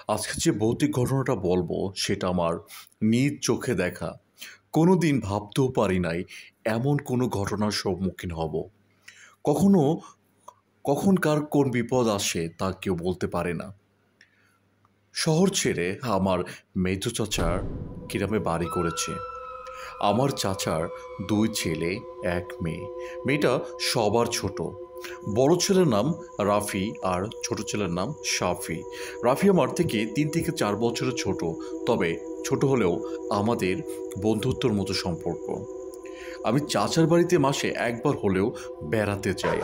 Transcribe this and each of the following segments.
আজকে যে ভৌতিক ঘটনাটা বলবো সেটা আমার নিজ চোখে দেখা। কোনো দিন ভাবতেও পারি নাই এমন কোনো ঘটনার সম্মুখীন হব। কখনো কখন কার কোন বিপদ আসে তা কেউ বলতে পারে না। শহর ছেড়ে আমার মেজো চাচার গ্রামে বাড়ি করেছে। আমার চাচার ২ ছেলে ১ মেয়ে। মেয়েটা সবার ছোট। বড় ছেলের নাম রাফি আর ছোট ছেলের নাম শাফি। রাফি আমার থেকে ৩ থেকে ৪ বছরের ছোট, তবে ছোট হলেও আমাদের বন্ধুত্বর মতো সম্পর্ক। আমি চাচার বাড়িতে মাসে একবার হলেও বেড়াতে যাই।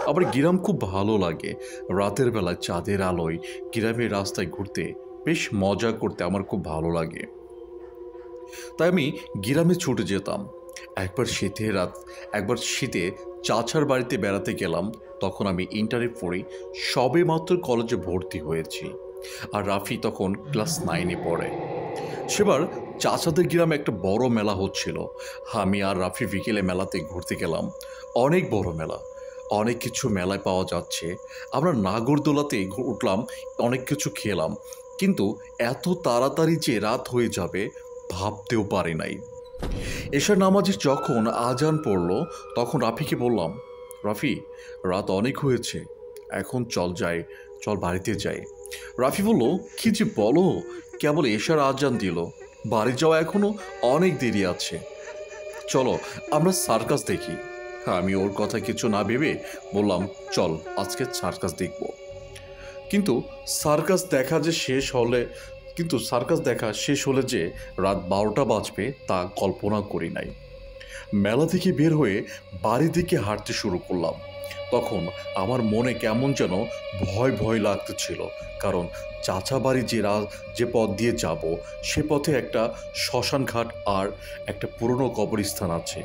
আমার গ্রাম খুব ভালো লাগে। রাতের বেলায় চাঁদের আলোয় গ্রামের রাস্তায় ঘুরতে বেশ মজা করতে আমার খুব ভালো লাগে। তাই আমি গ্রামে ছুটে যেতাম। একবার শীতে চাচার বাড়িতে বেড়াতে গেলাম। তখন আমি ইন্টারে পড়ি, সবেমাত্র কলেজে ভর্তি হয়েছি। আর রাফি তখন ক্লাস 9-এ পড়ে। সেবার চাচাদের গ্রামে একটা বড় মেলা হচ্ছিল। আমি আর রাফি বিকেলে মেলাতে ঘুরতে গেলাম। অনেক বড় মেলা, অনেক কিছু মেলায় পাওয়া যাচ্ছে। আমরা নাগরদোলাতে উঠলাম, অনেক কিছু খেলাম। কিন্তু এত তাড়াতাড়ি যে রাত হয়ে যাবে ভাবতেও পারি নাই। এশার নামাজে যখন আজান পড়ল তখন রাফিকে বললাম, রাফি, রাত অনেক হয়েছে, এখন চল বাড়িতে যাই। রাফি বলল, কি যে বলো, কেবল এশার আজান দিল, বাড়ি যাওয়া এখনো অনেক দেরি আছে, চলো আমরা সার্কাস দেখি। আমি ওর কথা কিছু না ভেবে বললাম, চল আজকে সার্কাস দেখব। কিন্তু সার্কাস দেখা যে শেষ হলে কিন্তু সার্কাস দেখা শেষ হলে যে রাত 12টা বাজবে তা কল্পনা করি নাই। মেলা থেকে বের হয়ে বাড়ির দিকে হাঁটতে শুরু করলাম। তখন আমার মনে কেমন যেন ভয় ভয় লাগতেছিল, কারণ চাচা বাড়ি যে পথ দিয়ে যাব সে পথে একটা শ্মশান ঘাট আর একটা পুরনো কবরস্থান আছে।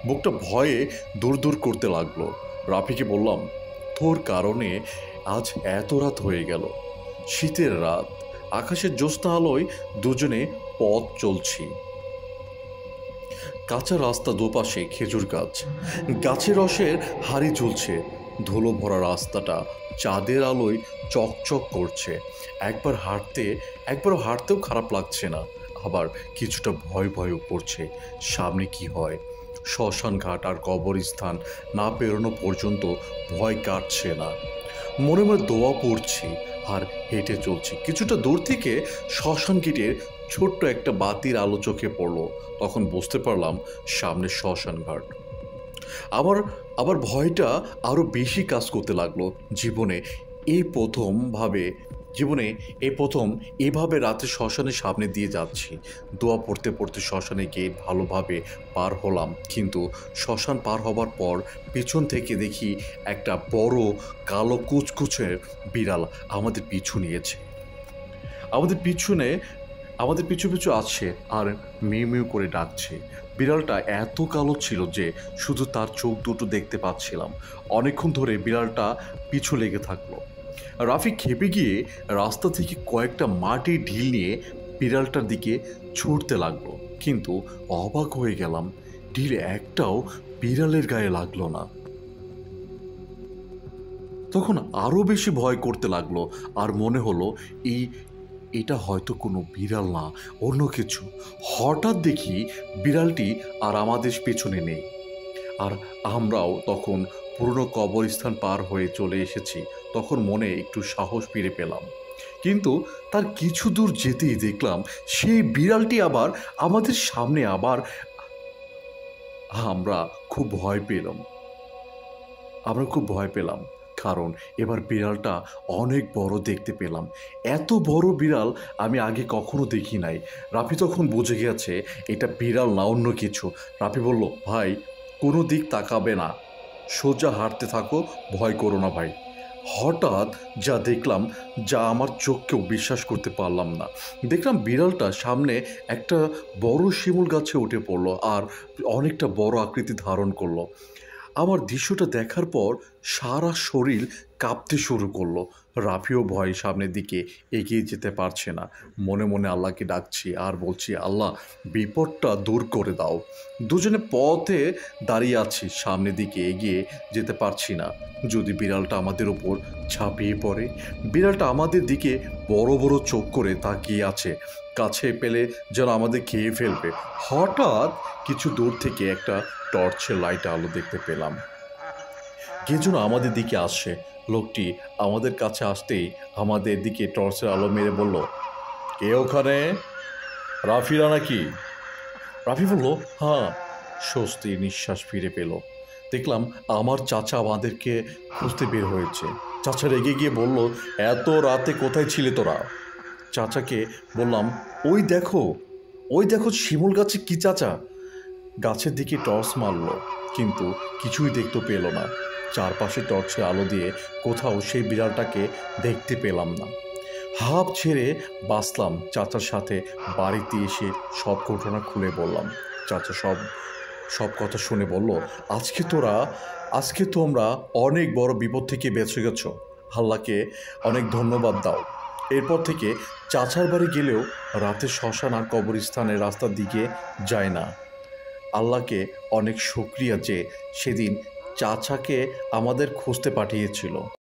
বুকটা ভয়ে দূর দূর করতে লাগলো। রাফিকে বললাম, তোর কারণে আজ এত রাত হয়ে গেল। শীতের রাত, আকাশের জ্যোৎস্না আলোয় দুজনে পথ চলছি। কাঁচা রাস্তা, দুপাশে খেজুর গাছ, গাছের রসের হাড়ি ঝুলছে। ধুলো ভরা রাস্তাটা চাঁদের আলোয় চকচক করছে। একবারও হাঁটতেও খারাপ লাগছে না, আবার কিছুটা ভয় ভয়ও করছে। সামনে কি হয়? শ্মশান ঘাট আর কবরস্থান না পেরোনো পর্যন্ত ভয় কাটছে না। মনে মনে দোয়া পড়ছি আর হেঁটে চলছি। কিছুটা দূর থেকে শ্মশান গেটের ছোট্ট একটা বাতির আলো চোখে পড়ল। তখন বুঝতে পারলাম সামনে শ্মশান ঘাট। আবার আবার ভয়টা আরও বেশি কাজ করতে লাগলো। জীবনে এই প্রথম এভাবে রাতে শ্মশানের সামনে দিয়ে যাচ্ছি। দোয়া পড়তে পড়তে শ্মশানে গেট ভালোভাবে পার হলাম, কিন্তু শ্মশান পার হবার পর পেছন থেকে দেখি একটা বড় কালো কুচকুচে বিড়াল আমাদের পিছু নিয়েছে। আমাদের পিছু পিছু আসছে আর মিউ মিউ করে ডাকছে। বিড়ালটা এত কালো ছিল যে শুধু তার চোখ দুটো দেখতে পাচ্ছিলাম। অনেকক্ষণ ধরে বিড়ালটা পিছু লেগে থাকলো। রাফি খেপে গিয়ে রাস্তা থেকে কয়েকটা মাটির ঢিল নিয়ে বিড়ালটার দিকে ছুটতে লাগলো, কিন্তু অবাক হয়ে গেলাম, ঢিল একটাও বিড়ালের গায়ে লাগলো না। তখন আরও বেশি ভয় করতে লাগলো, আর মনে হলো এটা হয়তো কোনো বিড়াল না, অন্য কিছু। হঠাৎ দেখি বিড়ালটি আর আমাদের পেছনে নেই, আর আমরাও তখন পুরনো কবরস্থান পার হয়ে চলে এসেছি। তখন মনে একটু সাহস ফিরে পেলাম, কিন্তু তার কিছু দূর যেতেই দেখলাম সেই বিড়ালটি আবার আমাদের সামনে। আমরা খুব ভয় পেলাম আমরা খুব ভয় পেলাম, কারণ এবার বিড়ালটা অনেক বড় দেখতে পেলাম। এত বড় বিড়াল আমি আগে কখনো দেখি নাই। রাফি তখন বুঝে গেছে এটা বিড়াল না, অন্য কিছু। রাফি বলল, ভাই, কোনো দিক তাকাবে না, সোজা হাঁটতে থাকো, ভয় করো না ভাই। হঠাৎ যা দেখলাম, যা আমার চোখকেও বিশ্বাস করতে পারলাম না। দেখলাম বিড়ালটা সামনে একটা বড় শিমুল গাছে উঠে পড়লো আর অনেকটা বড় আকৃতি ধারণ করলো। আমার দৃশ্যটা দেখার পর সারা শরীর কাঁপতে শুরু করলো। রাফিও ভয়ে সামনের দিকে এগিয়ে যেতে পারছে না। মনে মনে আল্লাহকে ডাকছি আর বলছি, আল্লাহ বিপদটা দূর করে দাও। দুজনে পথে দাঁড়িয়ে আছি, সামনের দিকে এগিয়ে যেতে পারছি না। যদি বিড়ালটা আমাদের ওপর ঝাঁপিয়ে পড়ে। বিড়ালটা আমাদের দিকে বড় বড় চোখ করে তাকিয়ে আছে, কাছে পেলে যেন আমাদের খেয়ে ফেলবে। হঠাৎ কিছু দূর থেকে একটা টর্চের লাইট আলো দেখতে পেলাম। কে যেন আমাদের দিকে আসছে। লোকটি আমাদের কাছে আসতেই আমাদের দিকে টর্চের আলো মেরে বলল, কে ওখানে? রাফিরা নাকি? রাফি বলল, হ্যাঁ। স্বস্তির নিঃশ্বাস ফিরে পেল। দেখলাম আমার চাচা আমাদেরকে খুঁজতে বের হয়েছে। চাচা রেগে গিয়ে বলল, এত রাতে কোথায় ছিলে তোরা? চাচাকে বললাম, ওই দেখো, ওই দেখো শিমুল গাছে কি চাচা? গাছের দিকে টর্চ মারল, কিন্তু কিছুই দেখতে পেল না। চারপাশে টর্চের আলো দিয়ে কোথাও সেই বিড়ালটাকে দেখতে পেলাম না। হাঁপ ছেড়ে বাঁচলাম। চাচার সাথে বাড়িতে এসে সব ঘটনা খুলে বললাম। চাচা সব কথা শুনে বলল, আজকে তোমরা অনেক বড় বিপদ থেকে বেঁচে গেছো। আল্লাহকে অনেক ধন্যবাদ দাও। এরপর থেকে চাচার বাড়ি গেলেও রাতে শ্মশান আর কবরস্থানের রাস্তার দিকে যায় না। আল্লাহকে অনেক শুকরিয়া যে সেদিন চাচাকে আমাদের খুঁজতে পাঠিয়েছিল।